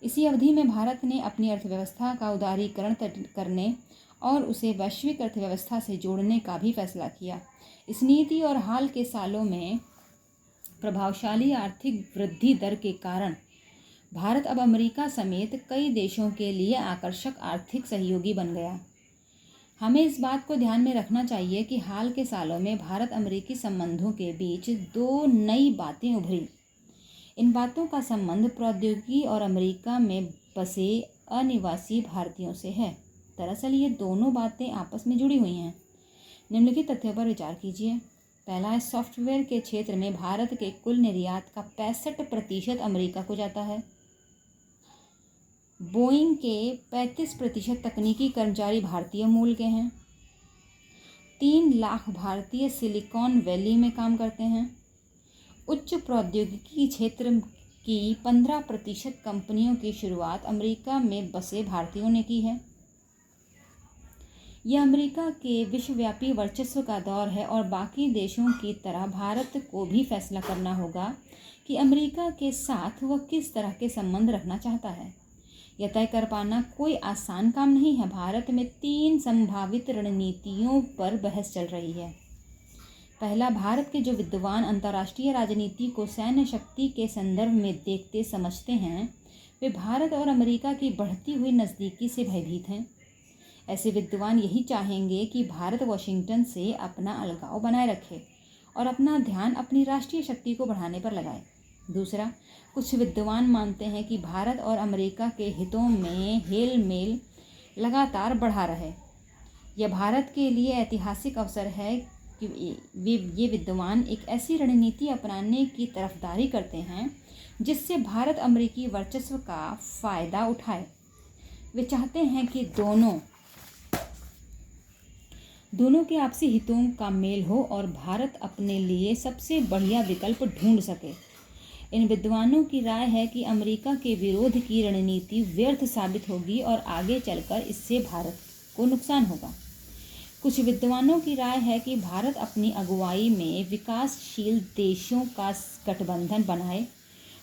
इसी अवधि में भारत ने अपनी अर्थव्यवस्था का उदारीकरण करने और उसे वैश्विक अर्थव्यवस्था से जोड़ने का भी फैसला किया। इस नीति और हाल के सालों में प्रभावशाली आर्थिक वृद्धि दर के कारण भारत अब अमेरिका समेत कई देशों के लिए आकर्षक आर्थिक सहयोगी बन गया। हमें इस बात को ध्यान में रखना चाहिए कि हाल के सालों में भारत अमेरिकी संबंधों के बीच 2 नई बातें उभरी। इन बातों का संबंध प्रौद्योगिकी और अमेरिका में बसे अनिवासी भारतीयों से है। दरअसल ये दोनों बातें आपस में जुड़ी हुई हैं। निम्नलिखित तथ्यों पर विचार कीजिए। पहला है, सॉफ्टवेयर के क्षेत्र में भारत के कुल निर्यात का 65% अमेरिका को जाता है। बोइंग के 35% तकनीकी कर्मचारी भारतीय मूल के हैं। 3 लाख भारतीय सिलिकॉन वैली में काम करते हैं। उच्च प्रौद्योगिकी क्षेत्र की 15% कंपनियों की शुरुआत अमेरिका में बसे भारतीयों ने की है। यह अमेरिका के विश्वव्यापी वर्चस्व का दौर है और बाकी देशों की तरह भारत को भी फैसला करना होगा कि अमेरिका के साथ वह किस तरह के संबंध रखना चाहता है। यह तय कर पाना कोई आसान काम नहीं है। भारत में 3 संभावित रणनीतियों पर बहस चल रही है। पहला, भारत के जो विद्वान अंतर्राष्ट्रीय राजनीति को सैन्य शक्ति के संदर्भ में देखते समझते हैं, वे भारत और अमेरिका की बढ़ती हुई नज़दीकी से भयभीत हैं। ऐसे विद्वान यही चाहेंगे कि भारत वाशिंगटन से अपना अलगाव बनाए रखे और अपना ध्यान अपनी राष्ट्रीय शक्ति को बढ़ाने पर लगाए। दूसरा, कुछ विद्वान मानते हैं कि भारत और अमेरिका के हितों में हेल मेल लगातार बढ़ा रहे। यह भारत के लिए ऐतिहासिक अवसर है कि ये विद्वान एक ऐसी रणनीति अपनाने की तरफदारी करते हैं जिससे भारत अमेरिकी वर्चस्व का फ़ायदा उठाए। वे चाहते हैं कि दोनों के आपसी हितों का मेल हो और भारत अपने लिए सबसे बढ़िया विकल्प ढूंढ सके। इन विद्वानों की राय है कि अमेरिका के विरोध की रणनीति व्यर्थ साबित होगी और आगे चलकर इससे भारत को नुकसान होगा। कुछ विद्वानों की राय है कि भारत अपनी अगुवाई में विकासशील देशों का गठबंधन बनाए।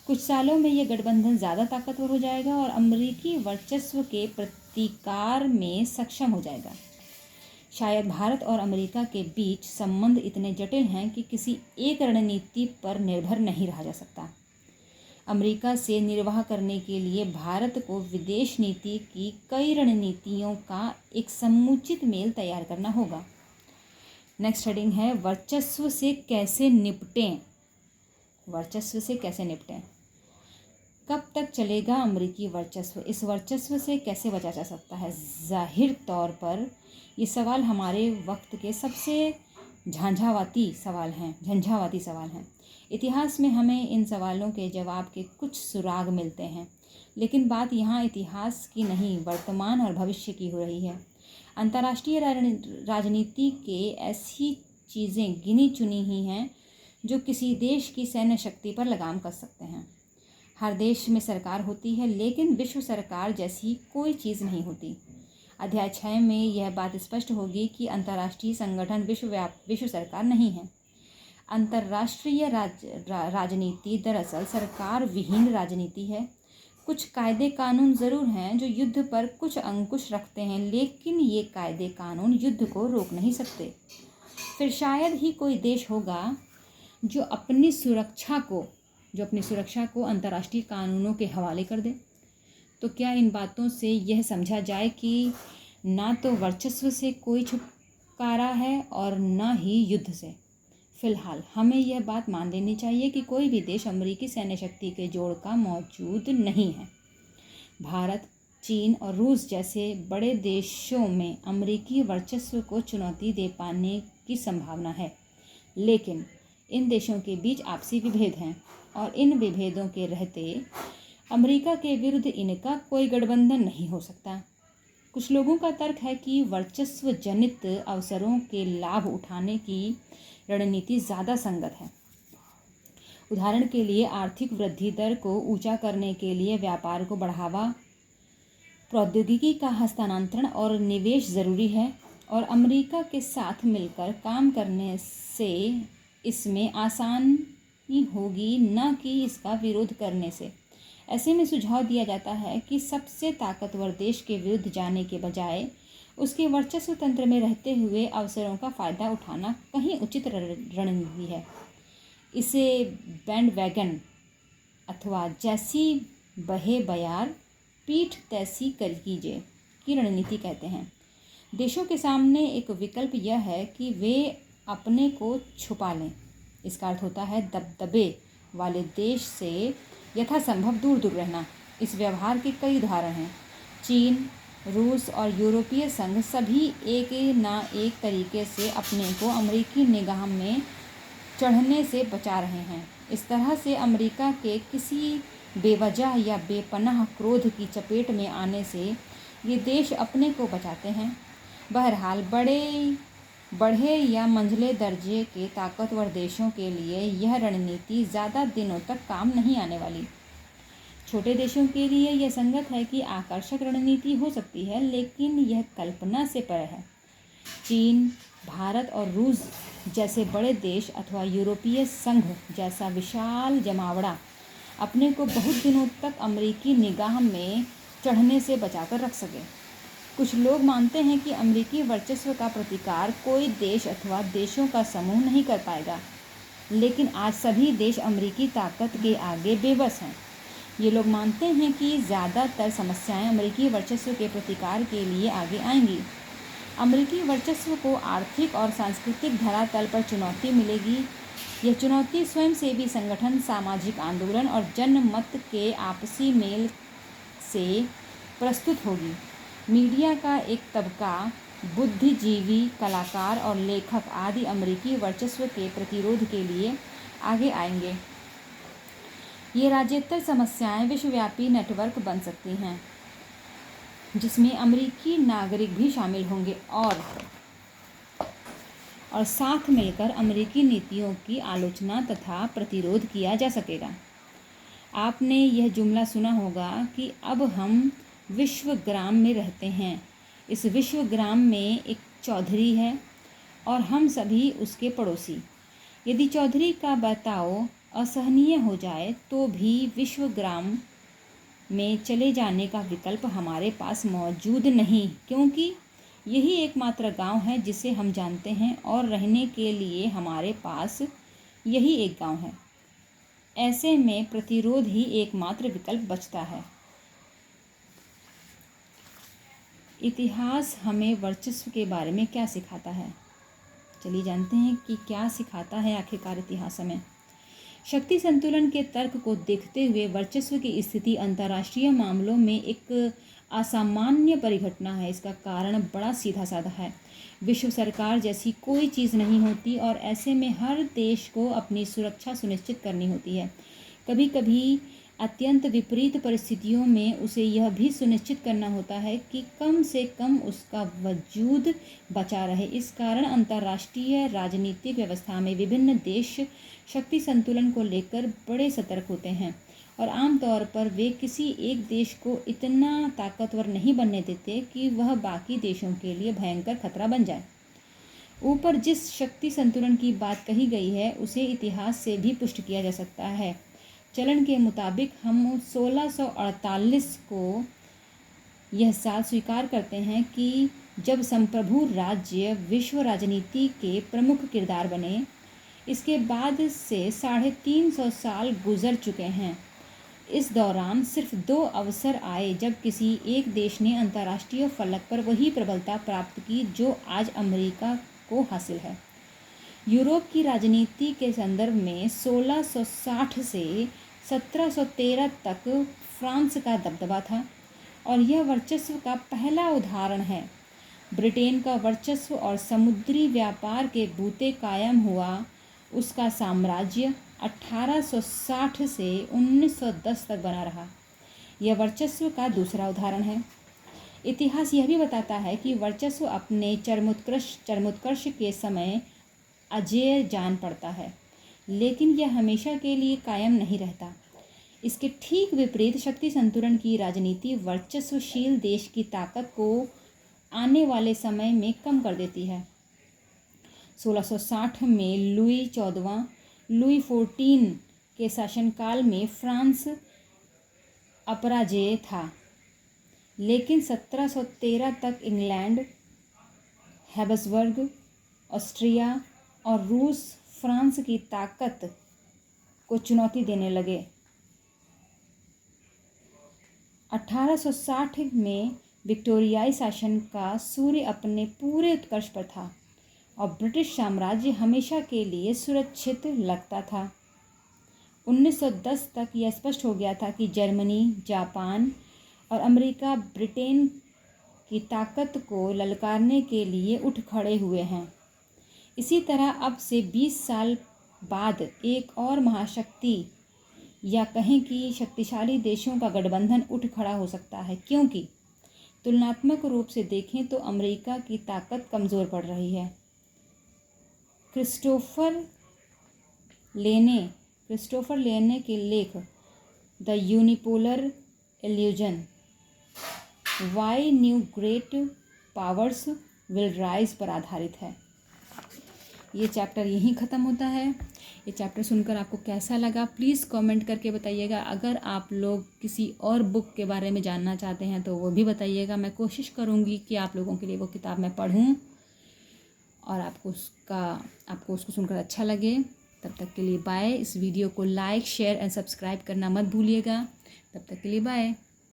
कुछ सालों में यह गठबंधन ज़्यादा ताकतवर हो जाएगा और अमेरिकी वर्चस्व के प्रतिकार में सक्षम हो जाएगा। शायद भारत और अमेरिका के बीच संबंध इतने जटिल हैं कि किसी एक रणनीति पर निर्भर नहीं रहा जा सकता। अमेरिका से निर्वाह करने के लिए भारत को विदेश नीति की कई रणनीतियों का एक समुचित मेल तैयार करना होगा। नेक्स्ट हेडिंग है, वर्चस्व से कैसे निपटें। वर्चस्व से कैसे निपटें? कब तक चलेगा अमेरिकी वर्चस्व? इस वर्चस्व से कैसे बचा जा सकता है? जाहिर तौर पर ये सवाल हमारे वक्त के सबसे झंझावाती सवाल हैं। इतिहास में हमें इन सवालों के जवाब के कुछ सुराग मिलते हैं, लेकिन बात यहाँ इतिहास की नहीं, वर्तमान और भविष्य की हो रही है। अंतर्राष्ट्रीय राजनीति के ऐसी चीज़ें गिनी चुनी ही हैं जो किसी देश की सैन्य शक्ति पर लगाम कस सकते हैं। हर देश में सरकार होती है, लेकिन विश्व सरकार जैसी कोई चीज़ नहीं होती। अध्याय 6 में यह बात स्पष्ट होगी कि अंतर्राष्ट्रीय संगठन विश्व सरकार नहीं है। अंतर्राष्ट्रीय राजनीति दरअसल सरकार विहीन राजनीति है। कुछ कायदे कानून ज़रूर हैं जो युद्ध पर कुछ अंकुश रखते हैं, लेकिन ये कायदे कानून युद्ध को रोक नहीं सकते। फिर शायद ही कोई देश होगा जो अपनी सुरक्षा को अंतर्राष्ट्रीय कानूनों के हवाले कर दे। तो क्या इन बातों से यह समझा जाए कि ना तो वर्चस्व से कोई छुटकारा है और ना ही युद्ध से? फिलहाल हमें यह बात मान लेनी चाहिए कि कोई भी देश अमेरिकी सैन्य शक्ति के जोड़ का मौजूद नहीं है। भारत, चीन और रूस जैसे बड़े देशों में अमेरिकी वर्चस्व को चुनौती दे पाने की संभावना है, लेकिन इन देशों के बीच आपसी विभेद हैं और इन विभेदों के रहते अमेरिका के विरुद्ध इनका कोई गठबंधन नहीं हो सकता। कुछ लोगों का तर्क है कि वर्चस्व जनित अवसरों के लाभ उठाने की रणनीति ज़्यादा संगत है। उदाहरण के लिए आर्थिक वृद्धि दर को ऊंचा करने के लिए व्यापार को बढ़ावा, प्रौद्योगिकी का हस्तांतरण और निवेश ज़रूरी है और अमेरिका के साथ मिलकर काम करने से इसमें आसानी होगी, न कि इसका विरोध करने से। ऐसे में सुझाव दिया जाता है कि सबसे ताकतवर देश के विरुद्ध जाने के बजाय उसके वर्चस्व तंत्र में रहते हुए अवसरों का फ़ायदा उठाना कहीं उचित रणनीति है। इसे बैंडवैगन अथवा जैसी बहे बयार पीठ तैसी कर कीजिए की रणनीति कहते हैं। देशों के सामने एक विकल्प यह है कि वे अपने को छुपा लें। इसका अर्थ होता है दबदबे वाले देश से यथासंभव दूर दूर रहना। इस व्यवहार के कई उदाहरण हैं। चीन, रूस और यूरोपीय संघ सभी एक ना एक तरीके से अपने को अमेरिकी निगाह में चढ़ने से बचा रहे हैं। इस तरह से अमेरिका के किसी बेवजह या बेपनाह क्रोध की चपेट में आने से ये देश अपने को बचाते हैं। बहरहाल बढ़े या मंझले दर्जे के ताकतवर देशों के लिए यह रणनीति ज़्यादा दिनों तक काम नहीं आने वाली। छोटे देशों के लिए यह संगत है कि आकर्षक रणनीति हो सकती है, लेकिन यह कल्पना से परे है। चीन, भारत और रूस जैसे बड़े देश अथवा यूरोपीय संघ जैसा विशाल जमावड़ा अपने को बहुत दिनों तक अमेरिकी निगाह में चढ़ने से बचाकर रख सके। कुछ लोग मानते हैं कि अमेरिकी वर्चस्व का प्रतिकार कोई देश अथवा देशों का समूह नहीं कर पाएगा, लेकिन आज सभी देश अमेरिकी ताकत के आगे बेबस हैं। ये लोग मानते हैं कि ज़्यादातर समस्याएं अमेरिकी वर्चस्व के प्रतिकार के लिए आगे आएंगी। अमेरिकी वर्चस्व को आर्थिक और सांस्कृतिक धरातल पर चुनौती मिलेगी। यह चुनौती स्वयंसेवी संगठन, सामाजिक आंदोलन और जनमत के आपसी मेल से प्रस्तुत होगी। मीडिया का एक तबका, बुद्धिजीवी, कलाकार और लेखक आदि अमेरिकी वर्चस्व के प्रतिरोध के लिए आगे आएंगे। ये राज्येतर समस्याएं विश्वव्यापी नेटवर्क बन सकती हैं, जिसमें अमेरिकी नागरिक भी शामिल होंगे और साथ मिलकर अमेरिकी नीतियों की आलोचना तथा प्रतिरोध किया जा सकेगा। आपने यह जुमला सुना होगा कि अब हम विश्वग्राम में रहते हैं। इस विश्वग्राम में एक चौधरी है और हम सभी उसके पड़ोसी। यदि चौधरी का बर्ताव असहनीय हो जाए तो भी विश्वग्राम में चले जाने का विकल्प हमारे पास मौजूद नहीं, क्योंकि यही एकमात्र गांव है जिसे हम जानते हैं और रहने के लिए हमारे पास यही एक गांव है। ऐसे में प्रतिरोध ही एकमात्र विकल्प बचता है। इतिहास हमें वर्चस्व के बारे में क्या सिखाता है? चलिए जानते हैं कि क्या सिखाता है आखिरकार इतिहास हमें। शक्ति संतुलन के तर्क को देखते हुए वर्चस्व की स्थिति अंतर्राष्ट्रीय मामलों में एक असामान्य परिघटना है। इसका कारण बड़ा सीधा साधा है। विश्व सरकार जैसी कोई चीज़ नहीं होती और ऐसे में हर देश को अपनी सुरक्षा सुनिश्चित करनी होती है। कभी कभी अत्यंत विपरीत परिस्थितियों में उसे यह भी सुनिश्चित करना होता है कि कम से कम उसका वजूद बचा रहे। इस कारण अंतर्राष्ट्रीय राजनीतिक व्यवस्था में विभिन्न देश शक्ति संतुलन को लेकर बड़े सतर्क होते हैं और आमतौर पर वे किसी एक देश को इतना ताकतवर नहीं बनने देते कि वह बाकी देशों के लिए भयंकर खतरा बन जाए। ऊपर जिस शक्ति संतुलन की बात कही गई है उसे इतिहास से भी पुष्ट किया जा सकता है। चलन के मुताबिक हम 1648 को यह साल स्वीकार करते हैं कि जब संप्रभु राज्य विश्व राजनीति के प्रमुख किरदार बने। इसके बाद से 350 साल गुजर चुके हैं। इस दौरान सिर्फ 2 अवसर आए जब किसी एक देश ने अंतर्राष्ट्रीय फलक पर वही प्रबलता प्राप्त की जो आज अमेरिका को हासिल है। यूरोप की राजनीति के संदर्भ में 1660 से 1713 तक फ्रांस का दबदबा था और यह वर्चस्व का पहला उदाहरण है। ब्रिटेन का वर्चस्व और समुद्री व्यापार के बूते कायम हुआ उसका साम्राज्य 1860 से 1910 तक बना रहा। यह वर्चस्व का दूसरा उदाहरण है। इतिहास यह भी बताता है कि वर्चस्व अपने चरमोत्कर्ष के समय अजेय जान पड़ता है, लेकिन यह हमेशा के लिए कायम नहीं रहता। इसके ठीक विपरीत शक्ति संतुलन की राजनीति वर्चस्वशील देश की ताकत को आने वाले समय में कम कर देती है। 1660 में लुई 14 के शासनकाल में फ्रांस अपराजेय था, लेकिन 1713 तक इंग्लैंड, हैब्सबर्ग, ऑस्ट्रिया और रूस फ्रांस की ताकत को चुनौती देने लगे। 1860 में विक्टोरियाई शासन का सूर्य अपने पूरे उत्कर्ष पर था और ब्रिटिश साम्राज्य हमेशा के लिए सुरक्षित लगता था। 1910 तक यह स्पष्ट हो गया था कि जर्मनी, जापान और अमेरिका ब्रिटेन की ताकत को ललकारने के लिए उठ खड़े हुए हैं। इसी तरह अब से 20 साल बाद एक और महाशक्ति या कहें कि शक्तिशाली देशों का गठबंधन उठ खड़ा हो सकता है, क्योंकि तुलनात्मक रूप से देखें तो अमेरिका की ताकत कमज़ोर पड़ रही है। क्रिस्टोफर लेने के लेख the unipolar illusion why new great powers will rise पर आधारित है। ये चैप्टर यहीं ख़त्म होता है। ये चैप्टर सुनकर आपको कैसा लगा प्लीज़ कमेंट करके बताइएगा। अगर आप लोग किसी और बुक के बारे में जानना चाहते हैं तो वो भी बताइएगा। मैं कोशिश करूँगी कि आप लोगों के लिए वो किताब मैं पढ़ूँ और आपको उसको सुनकर अच्छा लगे। तब तक के लिए बाय। इस वीडियो को लाइक, शेयर एंड सब्सक्राइब करना मत भूलिएगा। तब तक के लिए बाय।